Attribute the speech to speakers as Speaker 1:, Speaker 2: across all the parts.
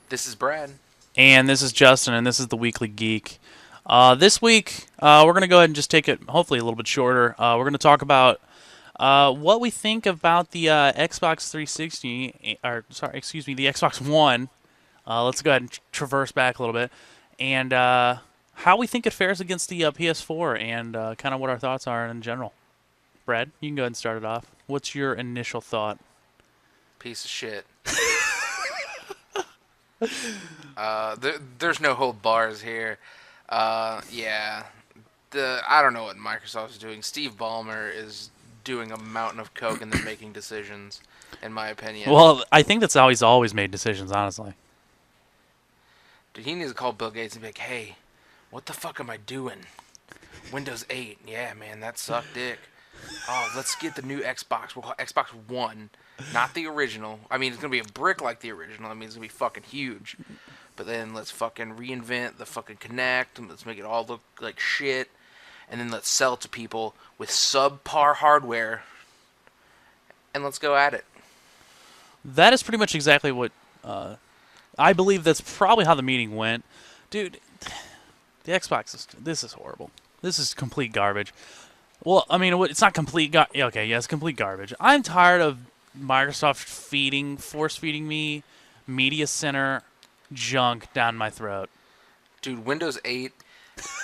Speaker 1: This is Brad.
Speaker 2: And this is Justin, and this is the Weekly Geek. This week, we're going to go ahead and just take it, hopefully, a little bit shorter. We're going to talk about what we think about the Xbox 360, or sorry, excuse me, the Xbox One. Let's go ahead and traverse back a little bit, and how we think it fares against the PS4, and kind of what our thoughts are in general. Brad, you can go ahead and start it off. What's your initial thought?
Speaker 1: Piece of shit. There's no hold bars here. Yeah. I don't know what Microsoft is doing. Steve Ballmer is doing a mountain of coke and then making decisions, in my opinion.
Speaker 2: Well, I think that's how he's always made decisions, honestly.
Speaker 1: Dude, he needs to call Bill Gates and be like, hey, what the fuck am I doing? Windows 8. Yeah, man, that sucked dick. Oh, let's get the new Xbox. We'll call it Xbox One, not the original. I mean, it's going to be a brick like the original. I mean, it's going to be fucking huge. But then let's fucking reinvent the fucking Kinect, and let's make it all look like shit. And then let's sell it to people with subpar hardware. And let's go at it.
Speaker 2: That is pretty much exactly what I believe. That's probably how the meeting went, dude. The Xbox this is horrible. This is complete garbage. Well, I mean, it's not complete. Okay, yeah, it's complete garbage. I'm tired of Microsoft force feeding me Media Center junk down my throat.
Speaker 1: Dude, Windows 8,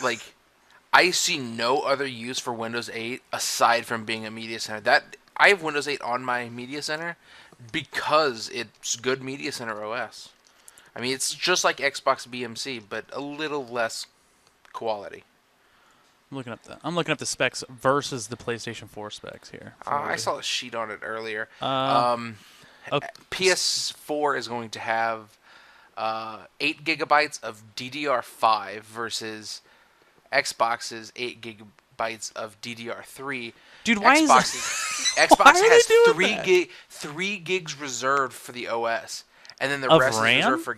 Speaker 1: like, I see no other use for Windows 8 aside from being a media center. I have Windows 8 on my media center because it's good media center OS. I mean, it's just like Xbox BMC, but a little less quality.
Speaker 2: I'm looking up the specs versus the PlayStation 4 specs here.
Speaker 1: I saw a sheet on it earlier.
Speaker 2: Okay.
Speaker 1: PS4 is going to have 8 gigabytes of DDR5 versus Xbox's 8 gigabytes of DDR3.
Speaker 2: Dude, why
Speaker 1: Xbox has 3 gigs reserved for the OS, and then the
Speaker 2: of
Speaker 1: rest
Speaker 2: RAM?
Speaker 1: is reserved for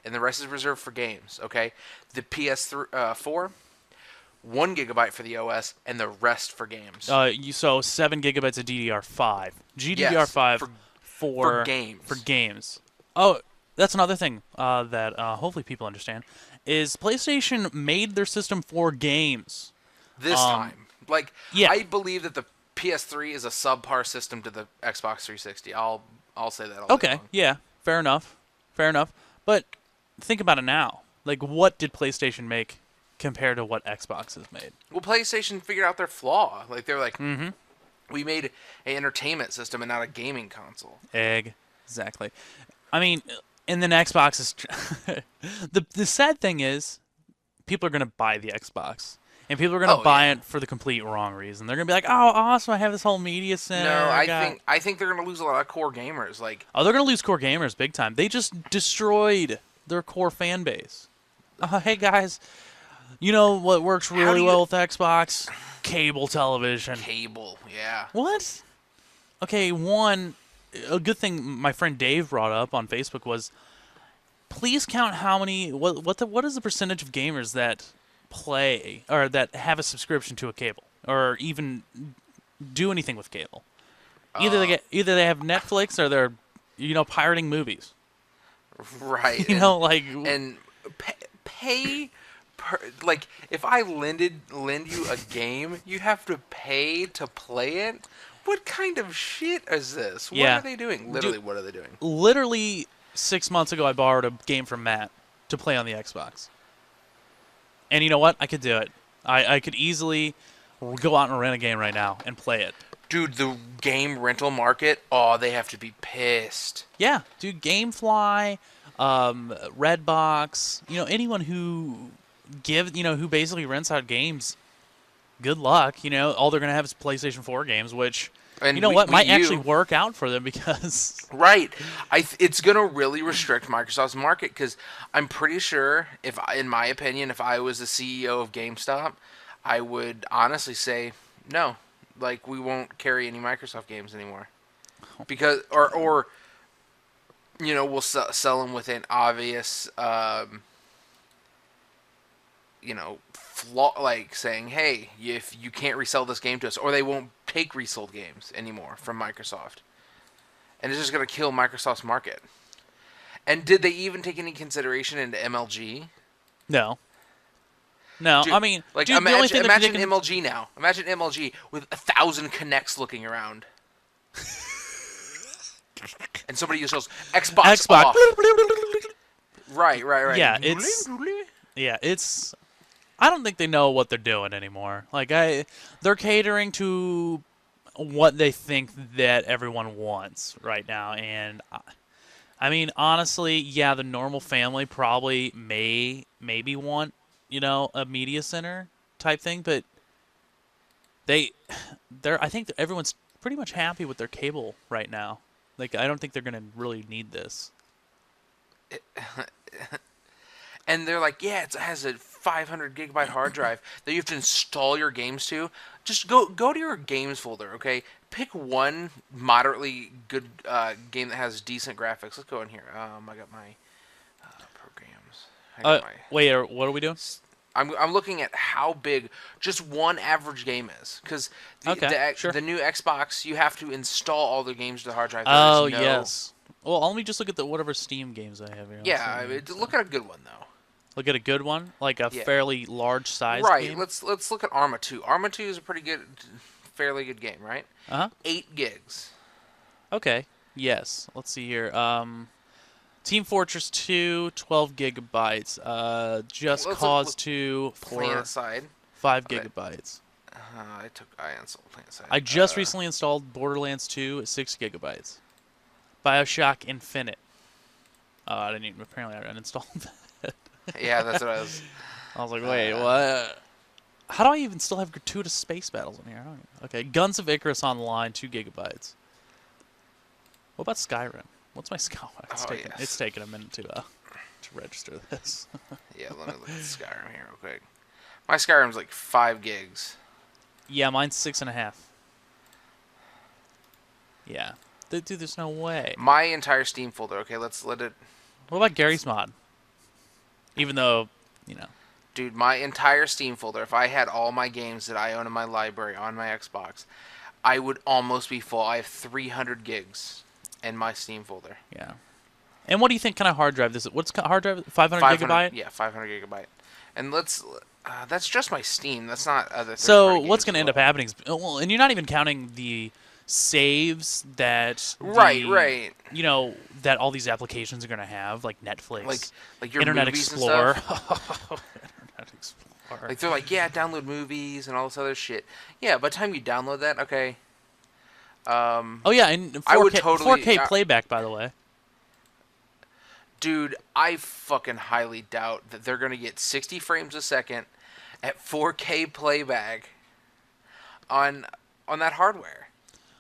Speaker 1: and the rest is reserved for games. Okay, the PS4. 1 gigabyte for the OS, and the rest for games.
Speaker 2: So 7 gigabytes of DDR5.
Speaker 1: Yes, for games.
Speaker 2: For games. Oh, that's another thing that hopefully people understand is PlayStation made their system for games.
Speaker 1: This time. Like,
Speaker 2: yeah.
Speaker 1: I believe that the PS3 is a subpar system to the Xbox 360. I'll say that all day
Speaker 2: Okay,
Speaker 1: long.
Speaker 2: yeah, fair enough. But think about it now. Like, what did PlayStation make compared to what Xbox has made?
Speaker 1: Well, PlayStation figured out their flaw. Like, they're like, we made an entertainment system and not a gaming console.
Speaker 2: Exactly. I mean, and then Xbox is... the sad thing is, people are going to buy the Xbox. And people are going to buy it for the complete wrong reason. They're going to be like, oh, awesome, I have this whole media center.
Speaker 1: No, I think they're going to lose a lot of core gamers. Like,
Speaker 2: they're going to lose core gamers big time. They just destroyed their core fan base. Hey, guys... You know what works really well with Xbox? Cable television.
Speaker 1: Cable, yeah.
Speaker 2: What? Okay, a good thing my friend Dave brought up on Facebook was, please count how many. What is the percentage of gamers that play or that have a subscription to a cable or even do anything with cable? Either they have Netflix or they're pirating movies.
Speaker 1: Right. And pay. Like, if I lend you a game, you have to pay to play it? What kind of shit is this? What are they doing? Literally, what are they doing?
Speaker 2: Literally, 6 months ago, I borrowed a game from Matt to play on the Xbox. And you know what? I could do it. I could easily go out and rent a game right now and play it.
Speaker 1: Dude, the game rental market, they have to be pissed.
Speaker 2: Yeah, dude, Gamefly, Redbox, anyone who... who basically rents out games, good luck. All they're going to have is PlayStation 4 games, which, might actually work out for them because...
Speaker 1: Right. It's going to really restrict Microsoft's market because I'm pretty sure, in my opinion, if I was the CEO of GameStop, I would honestly say, no, like, we won't carry any Microsoft games anymore. Because, or we'll sell them with an obvious... flaw, like saying, hey, if you can't resell this game to us, or they won't take resold games anymore from Microsoft. And it's just going to kill Microsoft's market. And did they even take any consideration into MLG?
Speaker 2: No. No,
Speaker 1: Dude,
Speaker 2: I mean,
Speaker 1: like
Speaker 2: dude, the only thing
Speaker 1: imagine
Speaker 2: they're taking...
Speaker 1: MLG now. Imagine MLG with 1,000 connects looking around, and somebody just goes Xbox
Speaker 2: Xbox.
Speaker 1: off. Right.
Speaker 2: Yeah, it's... I don't think they know what they're doing anymore. Like, they're catering to what they think that everyone wants right now, and I mean, honestly, yeah, the normal family probably maybe want, a media center type thing, but I think that everyone's pretty much happy with their cable right now. Like, I don't think they're gonna really need this.
Speaker 1: And they're like, yeah, it has a 500 gigabyte hard drive that you have to install your games to. Just go to your games folder, okay? Pick one moderately good game that has decent graphics. Let's go in here. I got my programs. I got my.
Speaker 2: Wait, what are we doing?
Speaker 1: I'm looking at how big just one average game is, because
Speaker 2: Sure.
Speaker 1: the new Xbox, you have to install all the games to the hard drive.
Speaker 2: Oh, yes. Well, let me just look at the whatever Steam games I have here.
Speaker 1: Yeah, look at a good one though.
Speaker 2: Look at a good one, like a fairly large size
Speaker 1: Right.
Speaker 2: game.
Speaker 1: Let's look at Arma 2. Arma 2 is a fairly good game, right? 8 gigs.
Speaker 2: Okay. Yes. Let's see here. Team Fortress 2, 12 gigabytes. Just Cause 2 for
Speaker 1: PlanetSide.
Speaker 2: 5 gigabytes.
Speaker 1: I installed PlanetSide.
Speaker 2: I just recently installed Borderlands 2 at 6 gigabytes. BioShock Infinite. I didn't even, apparently I uninstalled that.
Speaker 1: Yeah, that's what I was.
Speaker 2: I was like, wait, what? How do I even still have gratuitous space battles in here? Okay, Guns of Icarus Online, 2 gigabytes. What about Skyrim? What's my Skyrim? It's taking a minute to register this.
Speaker 1: Yeah, let me look at Skyrim here real quick. My Skyrim's like 5 gigs.
Speaker 2: Yeah, mine's 6.5. Yeah. Dude, there's no way.
Speaker 1: My entire Steam folder. Okay, let's let it.
Speaker 2: What about Gary's mod? Even though,
Speaker 1: Dude, my entire Steam folder, if I had all my games that I own in my library on my Xbox, I would almost be full. I have 300 gigs in my Steam folder.
Speaker 2: Yeah. And what do you think kind of hard drive this is? What's hard drive? 500 gigabyte?
Speaker 1: Yeah, 500 gigabyte. And that's just my Steam. That's not other.
Speaker 2: So what's going to end up happening is, well, and you're not even counting the saves that
Speaker 1: right.
Speaker 2: That all these applications are going to have, like Netflix,
Speaker 1: like your
Speaker 2: Internet
Speaker 1: movies
Speaker 2: Explorer.
Speaker 1: and stuff.
Speaker 2: Internet Explorer.
Speaker 1: Like they're like, yeah, download movies and all this other shit. Yeah, by the time you download that, okay.
Speaker 2: Oh yeah, and 4K,
Speaker 1: I would totally
Speaker 2: 4K playback, by the way.
Speaker 1: Dude, I fucking highly doubt that they're gonna get 60 frames a second at 4K playback on that hardware.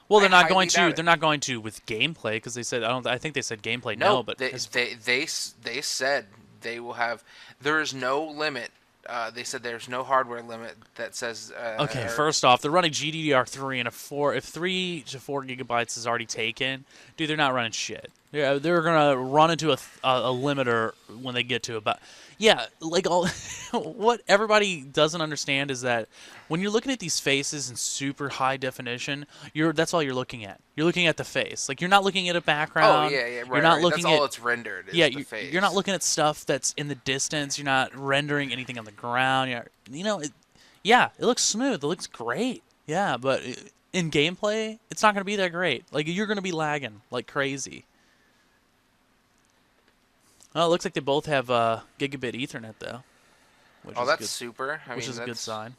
Speaker 2: Well, they're not going to. They're not going to with gameplay because they said. I think they said gameplay. No, but
Speaker 1: they said they will have. There is no limit. They said there's no hardware limit that says.
Speaker 2: Okay, first off, they're running GDDR3 and if 3 to 4 gigabytes is already taken, dude, they're not running shit. Yeah, they're gonna run into a limiter when they get to about. Yeah, like all. What everybody doesn't understand is that when you're looking at these faces in super high definition, that's all you're looking at. You're looking at the face. Like you're not looking at a background.
Speaker 1: Oh yeah, right.
Speaker 2: You're not looking
Speaker 1: that's
Speaker 2: at.
Speaker 1: all it's rendered.
Speaker 2: Yeah,
Speaker 1: the face.
Speaker 2: You're not looking at stuff that's in the distance. You're not rendering anything on the ground. It looks smooth. It looks great. Yeah, but in gameplay, it's not going to be that great. Like you're going to be lagging like crazy. Well, it looks like they both have gigabit Ethernet though.
Speaker 1: That's super.
Speaker 2: Which is a good sign.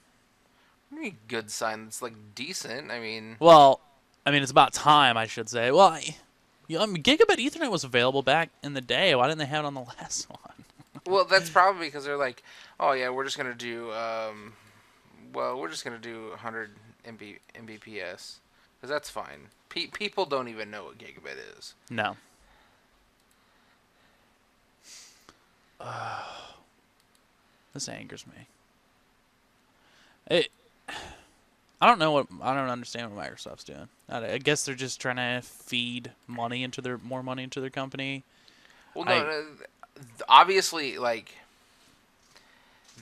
Speaker 1: Good sign. It's like decent. I mean.
Speaker 2: Well, it's about time, I should say. Well, gigabit Ethernet was available back in the day. Why didn't they have it on the last one?
Speaker 1: Well, that's probably because they're like, oh yeah, we're just gonna do, we're just gonna do 100 Mbps, because that's fine. People don't even know what gigabit is.
Speaker 2: No. This angers me. I don't understand what Microsoft's doing. I guess they're just trying to feed more money into their company.
Speaker 1: Well, no, obviously, like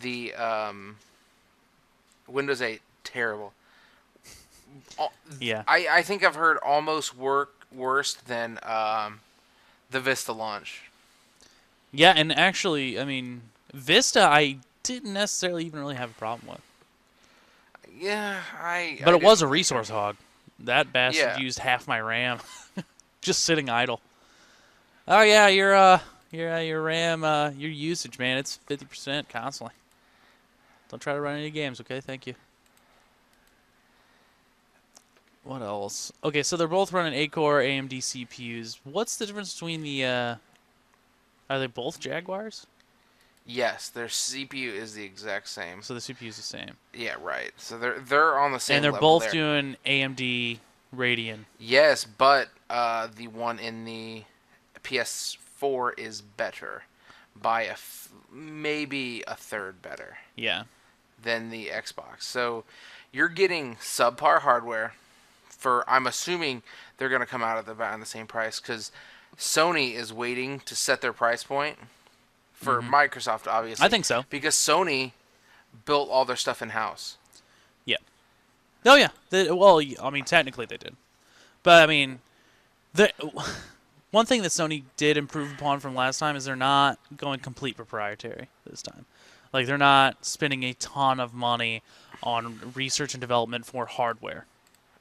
Speaker 1: the Windows 8, terrible.
Speaker 2: Yeah.
Speaker 1: I think I've heard almost worse than the Vista launch.
Speaker 2: Yeah, and actually, I mean, Vista, I didn't necessarily even really have a problem with.
Speaker 1: Yeah,
Speaker 2: But
Speaker 1: I
Speaker 2: it was a
Speaker 1: didn't like
Speaker 2: resource hog. That bastard
Speaker 1: Yeah,
Speaker 2: used half my RAM, just sitting idle. Oh yeah, your RAM, your usage, man, it's 50% constantly. Don't try to run any games, okay? Thank you. What else? Okay, so they're both running 8-core AMD CPUs. What's the difference between the? Are they both Jaguars?
Speaker 1: yes, their CPU is the exact same.
Speaker 2: So the CPU is the same,
Speaker 1: Yeah, right. So they're on the
Speaker 2: and
Speaker 1: same
Speaker 2: they're
Speaker 1: level
Speaker 2: both
Speaker 1: there.
Speaker 2: doing AMD Radeon.
Speaker 1: Yes, but the one in the PS4 is better by maybe a third better
Speaker 2: Yeah.
Speaker 1: than the Xbox. So you're getting subpar hardware for. I'm assuming they're going to come out of about the same price because Sony is waiting to set their price point for Microsoft, obviously.
Speaker 2: I think so.
Speaker 1: Because Sony built all their stuff in house.
Speaker 2: Yeah. Oh yeah. Well, I mean, technically they did, but I mean, the one thing that Sony did improve upon from last time is they're not going complete proprietary this time. Like they're not spending a ton of money on research and development for hardware.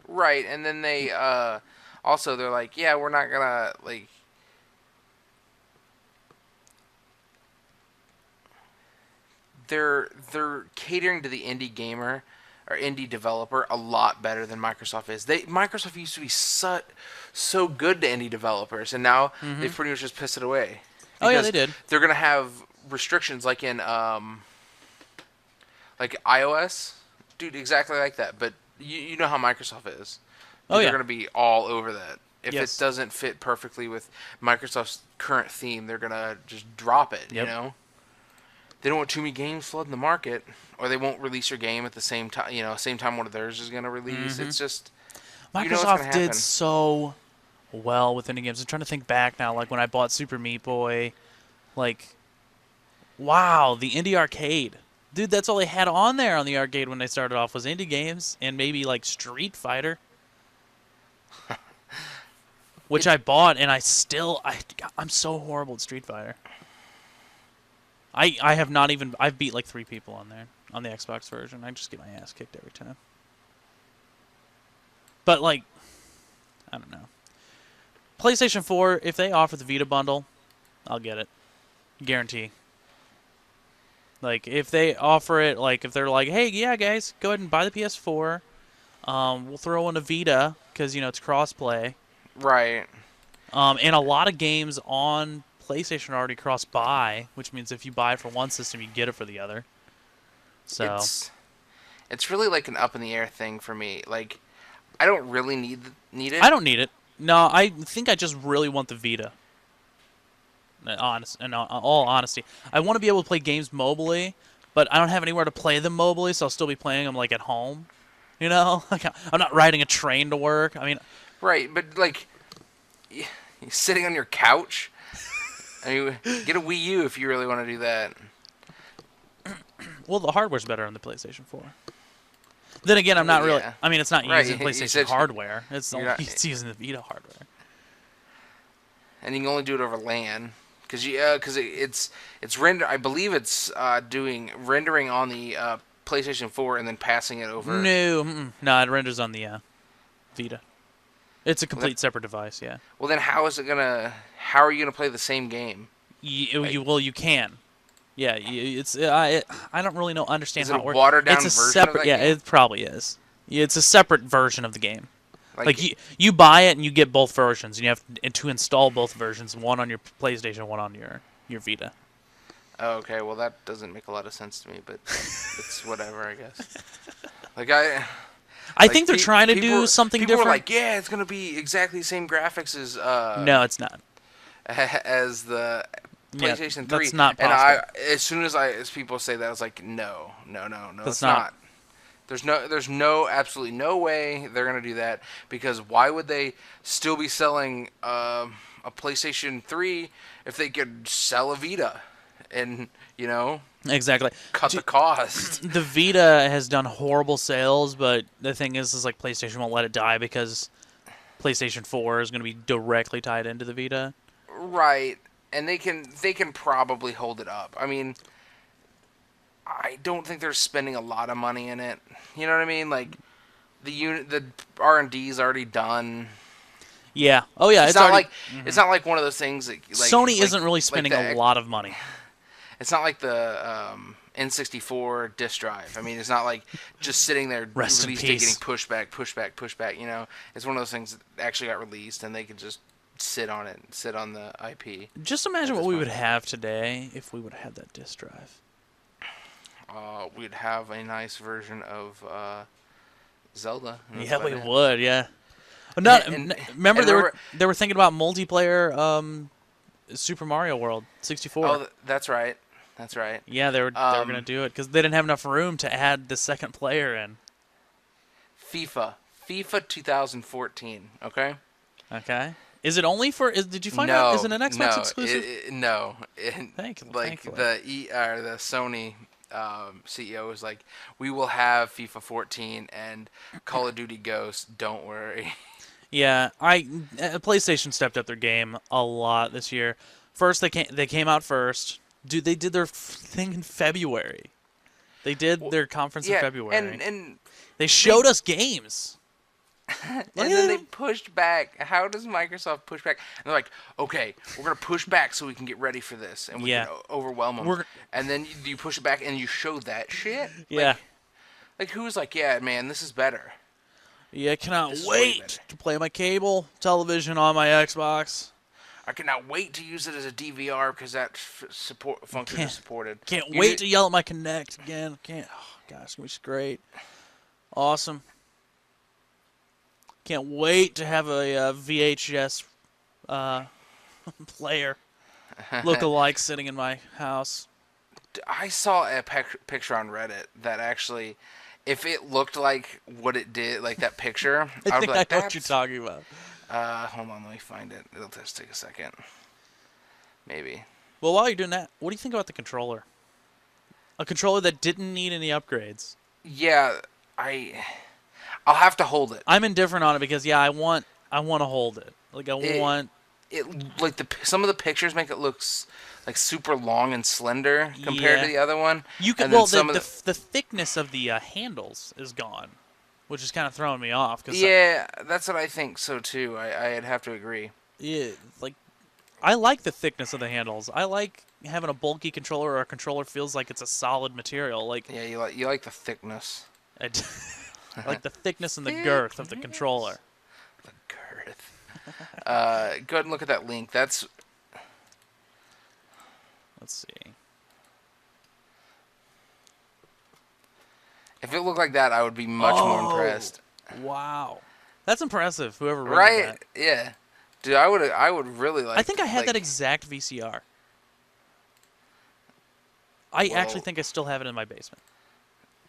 Speaker 1: Right, and then they also they're like, yeah, we're not gonna like. They're catering to the indie gamer or indie developer a lot better than Microsoft is. Microsoft used to be so good to indie developers, and now they've pretty much just pissed it away.
Speaker 2: Oh yeah, they did.
Speaker 1: They're gonna have restrictions like in like iOS, dude, exactly like that. But you know how Microsoft is.
Speaker 2: Oh
Speaker 1: They're
Speaker 2: yeah.
Speaker 1: gonna be all over that. If
Speaker 2: Yes.
Speaker 1: it doesn't fit perfectly with Microsoft's current theme, they're gonna just drop it.
Speaker 2: Yep.
Speaker 1: You know. They don't want too many games flooding the market, or they won't release your game at the same time. You know, same time one of theirs is going to release. It's just you know what's
Speaker 2: Microsoft
Speaker 1: going to
Speaker 2: did
Speaker 1: happen.
Speaker 2: so well with indie games. I'm trying to think back now, like when I bought Super Meat Boy, like, wow, the indie arcade. Dude, that's all they had on there on the arcade when they started off was indie games and maybe like Street Fighter. Which I bought, and I'm so horrible at Street Fighter. I have not even... I've beat like 3 people on there, on the Xbox version. I just get my ass kicked every time. But, like, I don't know. PlayStation 4, if they offer the Vita bundle, I'll get it. Guarantee. Like, if they offer it, like, if they're like, hey, yeah, guys, go ahead and buy the PS4. We'll throw in a Vita, because, you know, it's cross-play.
Speaker 1: Right.
Speaker 2: And a lot of games on PlayStation are already cross-buy, which means if you buy for one system, you get it for the other. So
Speaker 1: it's really like an up in the air thing for me. Like, I don't really need it.
Speaker 2: I don't need it. No, I think I just really want the Vita. In all honesty, I want to be able to play games mobily, but I don't have anywhere to play them mobily, so I'll still be playing them like at home. You know, like I'm not riding a train to work. I mean,
Speaker 1: Right, but like, you're sitting on your couch. I mean, get a Wii U if you really want to do that.
Speaker 2: well, the hardware's better on the PlayStation 4. Then again, I'm not really.
Speaker 1: Yeah.
Speaker 2: I mean, it's not
Speaker 1: Right,
Speaker 2: using
Speaker 1: you
Speaker 2: PlayStation
Speaker 1: said-
Speaker 2: hardware. It's
Speaker 1: you're
Speaker 2: only
Speaker 1: not-
Speaker 2: it's using the Vita hardware.
Speaker 1: And you can only do it over LAN because it's render. I believe it's doing rendering on the PlayStation 4 and then passing it over.
Speaker 2: No, it renders on the Vita. It's a complete separate device. Yeah.
Speaker 1: Well, then how is it gonna? How are you gonna play the same game?
Speaker 2: You can. Yeah, it's I don't really understand
Speaker 1: Is it
Speaker 2: how
Speaker 1: a
Speaker 2: it works.
Speaker 1: watered down
Speaker 2: It's a
Speaker 1: version of
Speaker 2: separate.
Speaker 1: that
Speaker 2: Yeah,
Speaker 1: game?
Speaker 2: it probably is. Yeah, it's a separate version of the game. Like you buy it and you get both versions, and you have to install both versions, one on your PlayStation, one on your Vita.
Speaker 1: Oh, okay, well that doesn't make a lot of sense to me, but it's whatever, I guess. Like
Speaker 2: I think they're trying to do something
Speaker 1: people
Speaker 2: different.
Speaker 1: People are like, yeah, it's gonna be exactly the same graphics as
Speaker 2: no, it's not.
Speaker 1: as the
Speaker 2: Yeah,
Speaker 1: PlayStation 3.
Speaker 2: that's not
Speaker 1: and
Speaker 2: possible.
Speaker 1: as soon as people say that, I was like, no,
Speaker 2: That's
Speaker 1: it's
Speaker 2: not.
Speaker 1: not. There's absolutely no way they're gonna do that because why would they still be selling a PlayStation 3 if they could sell a Vita and
Speaker 2: Exactly.
Speaker 1: cut the cost?
Speaker 2: The Vita has done horrible sales, but the thing is like PlayStation won't let it die because PlayStation 4 is going to be directly tied into the Vita.
Speaker 1: Right. and they can probably hold it up. I mean, I don't think they're spending a lot of money in it. You know what I mean? Like the R&D's already done.
Speaker 2: Yeah. Oh yeah.
Speaker 1: It's
Speaker 2: It's
Speaker 1: not
Speaker 2: already.
Speaker 1: like it's not like one of those things that
Speaker 2: Sony isn't really spending a lot of money.
Speaker 1: It's not like the N64 disk drive. I mean, it's not like just sitting there
Speaker 2: Rest in
Speaker 1: release date
Speaker 2: peace.
Speaker 1: getting pushback. You know, it's one of those things that actually got released and they could just sit on it, sit on the IP.
Speaker 2: Just imagine what we would have today if we would have had that disk drive.
Speaker 1: We'd have a nice version of Zelda.
Speaker 2: Yeah, we would. Yeah. Remember they were thinking about multiplayer Super Mario World 64.
Speaker 1: Oh, that's right. That's right.
Speaker 2: Yeah, they were gonna do it because they didn't have enough room to add the second player in.
Speaker 1: FIFA 2014. Okay.
Speaker 2: Okay. Is it only for? Did you find out? Is it an Xbox exclusive?
Speaker 1: No.
Speaker 2: Thankfully.
Speaker 1: The Sony CEO was like, we will have FIFA 14 and Call of Duty Ghosts. Don't worry.
Speaker 2: Yeah, PlayStation stepped up their game a lot this year. First, they came out first. Dude, they did their thing in February. They did their conference in February.
Speaker 1: And
Speaker 2: they showed us games.
Speaker 1: And then they pushed back. How does Microsoft push back? And they're like, okay, we're going to push back so we can get ready for this. And we can overwhelm them. And then you push it back and you show that shit?
Speaker 2: Yeah.
Speaker 1: Like who's like, yeah, man, this is better.
Speaker 2: Yeah, I cannot wait to play my cable television on my Xbox.
Speaker 1: I cannot wait to use it as a DVR because that function is supported.
Speaker 2: Can't wait to yell at my Kinect again. Can't. Oh, gosh, it's going to be great. Awesome. Can't wait to have a VHS player look-alike sitting in my house.
Speaker 1: I saw a picture on Reddit that actually, if it looked like what it did, like that picture,
Speaker 2: I think I know what you're talking about.
Speaker 1: Hold on, let me find it. It'll just take a second. Maybe.
Speaker 2: Well, while you're doing that, what do you think about the controller? A controller that didn't need any upgrades.
Speaker 1: Yeah, I'll have to hold it.
Speaker 2: I'm indifferent on it because I want to hold it. Like want
Speaker 1: it. Like some of the pictures make it look like super long and slender compared to the other one.
Speaker 2: You can the thickness of the handles is gone, which is kind of throwing me off.
Speaker 1: That's what I think so too. I'd have to agree.
Speaker 2: Yeah, like I like the thickness of the handles. I like having a bulky controller or a controller feels like it's a solid material. Like
Speaker 1: you like the thickness.
Speaker 2: I like the thickness and the girth of the controller.
Speaker 1: The girth. Go ahead and look at that link. Let's
Speaker 2: see.
Speaker 1: If it looked like that, I would be much more impressed.
Speaker 2: Wow, that's impressive. Whoever wrote that.
Speaker 1: Yeah, dude, I would really like.
Speaker 2: I think I had that exact VCR. I actually think I still have it in my basement.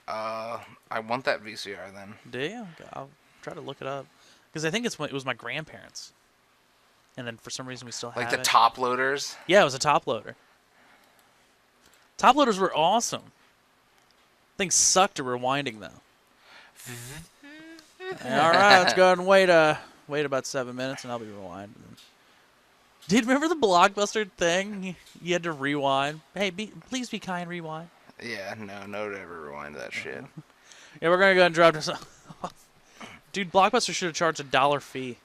Speaker 1: I want that VCR then.
Speaker 2: Do you? I'll try to look it up because I think it was my grandparents, and then for some reason we still have it.
Speaker 1: Like the top loaders.
Speaker 2: Yeah, it was a top loader. Top loaders were awesome. Things sucked at rewinding though. All right, let's go ahead and wait about 7 minutes, and I'll be rewinding. Dude, remember the Blockbuster thing? You had to rewind. Hey, please be kind, rewind.
Speaker 1: Yeah, no to ever rewind that shit.
Speaker 2: Yeah, we're gonna go ahead and drop this off. Dude, Blockbuster should have charged $1 fee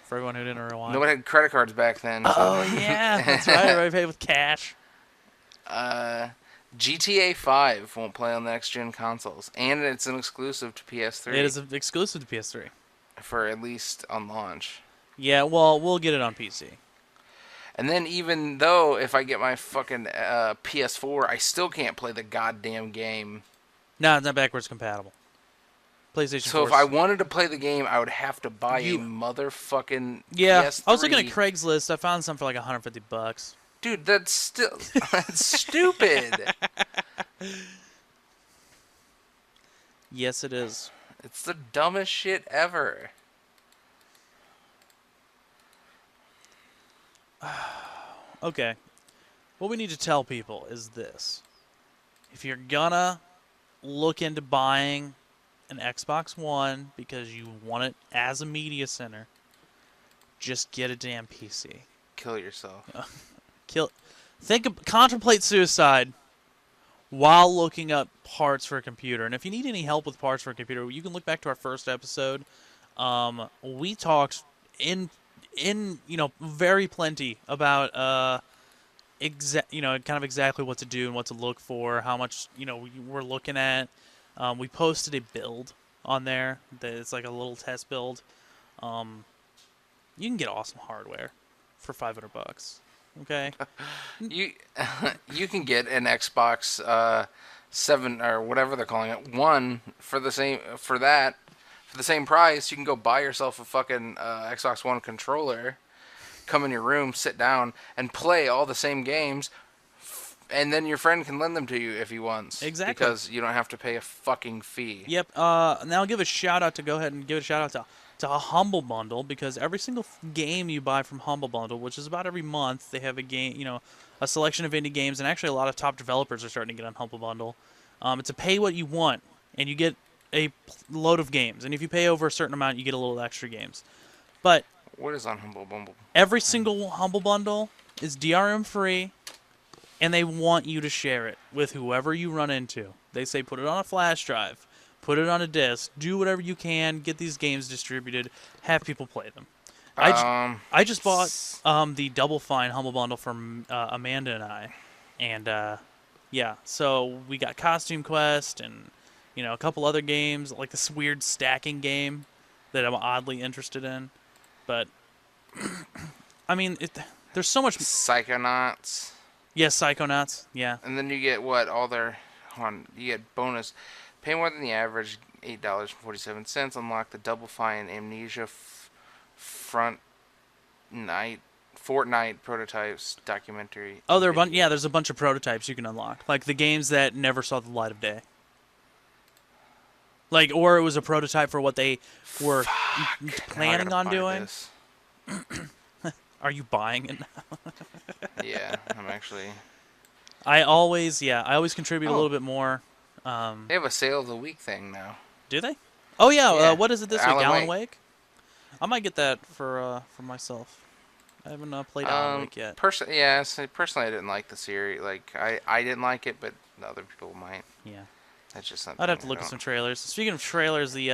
Speaker 2: for everyone who didn't rewind.
Speaker 1: Nobody had credit cards back then. So.
Speaker 2: Oh yeah, that's right. Everybody paid with cash.
Speaker 1: GTA 5 won't play on the next-gen consoles, and it's an exclusive to PS3.
Speaker 2: It is exclusive to PS3.
Speaker 1: For at least on launch.
Speaker 2: Yeah, well, we'll get it on PC.
Speaker 1: And then even though if I get my fucking PS4, I still can't play the goddamn game.
Speaker 2: No, it's not backwards compatible. PlayStation 4.
Speaker 1: So if I wanted to play the game, I would have to buy a motherfucking PS3.
Speaker 2: I was looking at Craigslist. I found some for like $150.
Speaker 1: Dude, that's stupid.
Speaker 2: Yes, it is.
Speaker 1: It's the dumbest shit ever.
Speaker 2: Okay. What we need to tell people is this. If you're gonna look into buying an Xbox One because you want it as a media center, just get a damn PC.
Speaker 1: Kill yourself.
Speaker 2: Contemplate suicide while looking up parts for a computer. And if you need any help with parts for a computer, you can look back to our first episode. We talked in very plenty about kind of exactly what to do and what to look for, how much we're looking at. We posted a build on there that it's like a little test build. Um, you can get awesome hardware for $500. Okay.
Speaker 1: You you can get an Xbox 7 or whatever they're calling it, one for the same price. You can go buy yourself a fucking Xbox One controller, come in your room, sit down, and play all the same games. And then your friend can lend them to you if he wants.
Speaker 2: Exactly.
Speaker 1: Because you don't have to pay a fucking fee.
Speaker 2: Yep. Now I'll give a shout out to Humble Bundle, because every single game you buy from Humble Bundle, which is about every month, they have a game, a selection of indie games, and actually a lot of top developers are starting to get on Humble Bundle. It's a pay what you want, and you get a load of games, and if you pay over a certain amount, you get a little extra games. But
Speaker 1: What is on Humble Bundle?
Speaker 2: every single Humble Bundle is DRM free, and they want you to share it with whoever you run into. They say put it on a flash drive. Put it on a disc. Do whatever you can. Get these games distributed. Have people play them. I just bought the Double Fine Humble Bundle from Amanda and I, and yeah, so we got Costume Quest and a couple other games like this weird stacking game that I'm oddly interested in, but I mean, there's so much.
Speaker 1: Psychonauts.
Speaker 2: Yes, Psychonauts. Yeah.
Speaker 1: And then you get what? You get bonus. Pay more than the average, $8.47. Unlock the Double Fine Amnesia Fortnite prototypes documentary.
Speaker 2: Oh, there's a bunch of prototypes you can unlock, like the games that never saw the light of day. Like, or it was a prototype for what they were planning on doing.
Speaker 1: This.
Speaker 2: Are you buying it now?
Speaker 1: Yeah, I'm actually.
Speaker 2: I always contribute a little bit more.
Speaker 1: They have a sale of the week thing now.
Speaker 2: Do they? Oh yeah.
Speaker 1: Yeah.
Speaker 2: What is it this week?
Speaker 1: Alan
Speaker 2: Alan
Speaker 1: Wake.
Speaker 2: Wake. I might get that for myself. I haven't played Alan Wake yet.
Speaker 1: Personally, I didn't like the series. Like, I didn't like it, but other people might.
Speaker 2: Yeah.
Speaker 1: That's just something.
Speaker 2: I'd have to look at some trailers. Speaking of trailers, the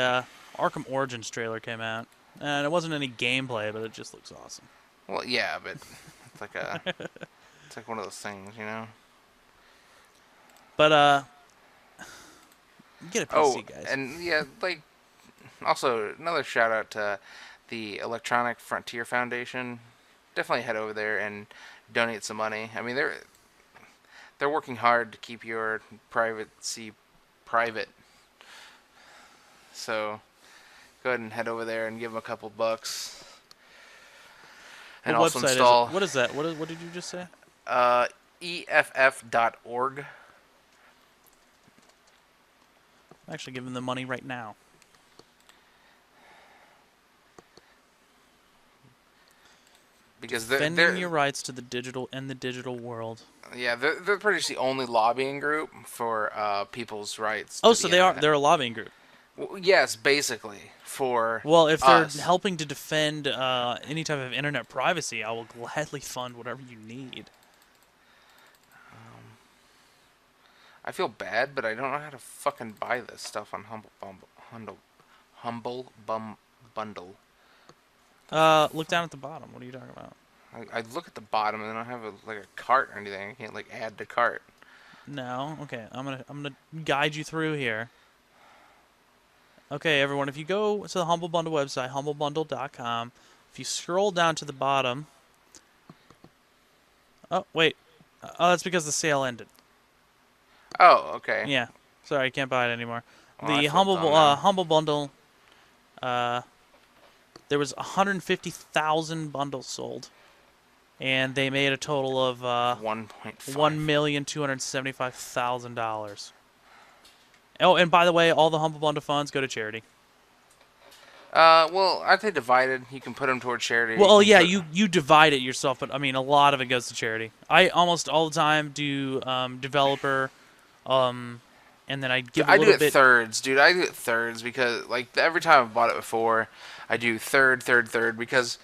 Speaker 2: Arkham Origins trailer came out, and it wasn't any gameplay, but it just looks awesome.
Speaker 1: Well, yeah, but it's like it's like one of those things, you know.
Speaker 2: But get a PC, guys.
Speaker 1: And yeah, like also another shout out to the Electronic Frontier Foundation. Definitely head over there and donate some money. I mean, they're working hard to keep your privacy private. So go ahead and head over there and give them a couple bucks. And
Speaker 2: What
Speaker 1: also
Speaker 2: website
Speaker 1: install
Speaker 2: is it? What is that? What did you just say?
Speaker 1: EFF.org.
Speaker 2: I'm actually giving them money right now.
Speaker 1: Because
Speaker 2: Defending
Speaker 1: they're
Speaker 2: your rights to the digital world.
Speaker 1: yeah, they're pretty much the only lobbying group for people's rights.
Speaker 2: Oh,
Speaker 1: to
Speaker 2: so
Speaker 1: the internet.
Speaker 2: they're a lobbying group.
Speaker 1: Well, yes, basically for.
Speaker 2: Well, if they're
Speaker 1: us.
Speaker 2: helping to defend any type of internet privacy, I will gladly fund whatever you need.
Speaker 1: I feel bad, but I don't know how to fucking buy this stuff on Humble Bundle.
Speaker 2: Look down at the bottom. What are you talking about?
Speaker 1: I look at the bottom and I don't have a cart or anything. I can't add to cart.
Speaker 2: No. Okay. I'm gonna guide you through here. Okay, everyone. If you go to the Humble Bundle website, humblebundle.com, if you scroll down to the bottom. Oh wait. Oh, that's because the sale ended.
Speaker 1: Oh, okay.
Speaker 2: Yeah. Sorry, I can't buy it anymore.
Speaker 1: Oh, I
Speaker 2: The
Speaker 1: feel dumb now.
Speaker 2: Humble Bundle. There was 150,000 bundles sold, and they made a total of
Speaker 1: $1.5
Speaker 2: $1,275,000. Oh, and by the way, all the Humble Bundle funds go to charity.
Speaker 1: Well, aren't they divided? You can put them towards charity.
Speaker 2: Well,
Speaker 1: You can
Speaker 2: yeah,
Speaker 1: put-
Speaker 2: you divide it yourself, but I mean, a lot of it goes to charity. I almost all the time do developer, and then I give a
Speaker 1: I do
Speaker 2: little
Speaker 1: it
Speaker 2: bit.
Speaker 1: thirds, dude. I do it thirds because, like, every time I've bought it before, I do third, because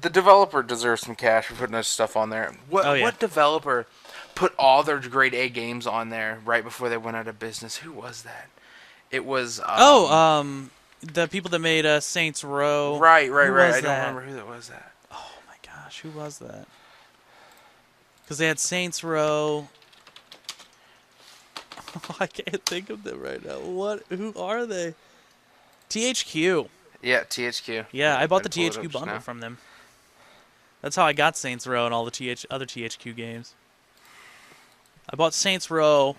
Speaker 1: The developer deserves some cash for putting this stuff on there. What
Speaker 2: Oh, yeah.
Speaker 1: what developer put all their grade A games on there right before they went out of business? Who was that? It was
Speaker 2: The people that made Saints Row.
Speaker 1: right.
Speaker 2: Who was
Speaker 1: I don't
Speaker 2: that?
Speaker 1: remember who that was. That
Speaker 2: Oh my gosh, who was that? Because they had Saints Row. I can't think of them right now. What? Who are they? THQ.
Speaker 1: yeah, THQ.
Speaker 2: Yeah, I bought the
Speaker 1: pull it up
Speaker 2: THQ
Speaker 1: just
Speaker 2: bundle
Speaker 1: now.
Speaker 2: from them. That's how I got Saints Row and all the other THQ games. I bought Saints Row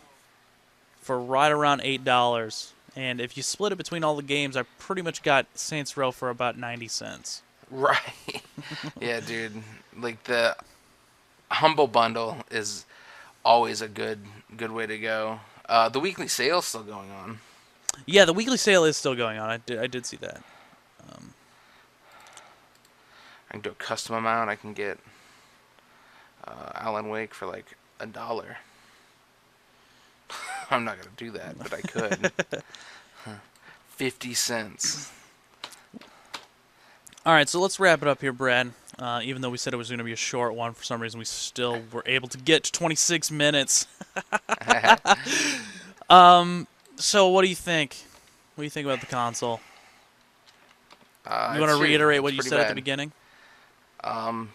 Speaker 2: for right around $8, and if you split it between all the games, I pretty much got Saints Row for about 90 cents.
Speaker 1: Right. Yeah, dude. Like the humble bundle is always a good way to go. The weekly sale's still going on.
Speaker 2: Yeah, the weekly sale is still going on. I did see that.
Speaker 1: I can do a custom amount. I can get Alan Wake for like $1. I'm not gonna do that, but I could. 50 cents.
Speaker 2: All right, so let's wrap it up here, Brad. Even though we said it was going to be a short one, for some reason we still were able to get to 26 minutes. So what do you think? What do you think about the console? You want to reiterate what you said at the beginning?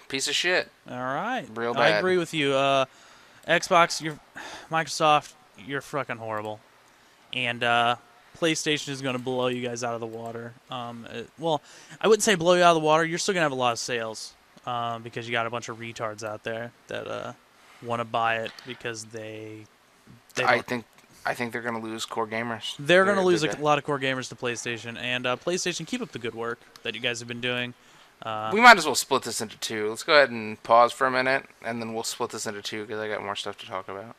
Speaker 1: Piece of shit.
Speaker 2: All right.
Speaker 1: Real
Speaker 2: I
Speaker 1: bad.
Speaker 2: agree with you. Xbox, Microsoft, you're fucking horrible. And PlayStation is going to blow you guys out of the water. Well, I wouldn't say blow you out of the water. You're still going to have a lot of sales because you got a bunch of retards out there that want to buy it because they
Speaker 1: I think they're going to lose core gamers.
Speaker 2: they're going to lose a lot of core gamers to PlayStation. And PlayStation, keep up the good work that you guys have been doing.
Speaker 1: We might as well split this into two. Let's go ahead and pause for a minute, and then we'll split this into two because I got more stuff to talk about.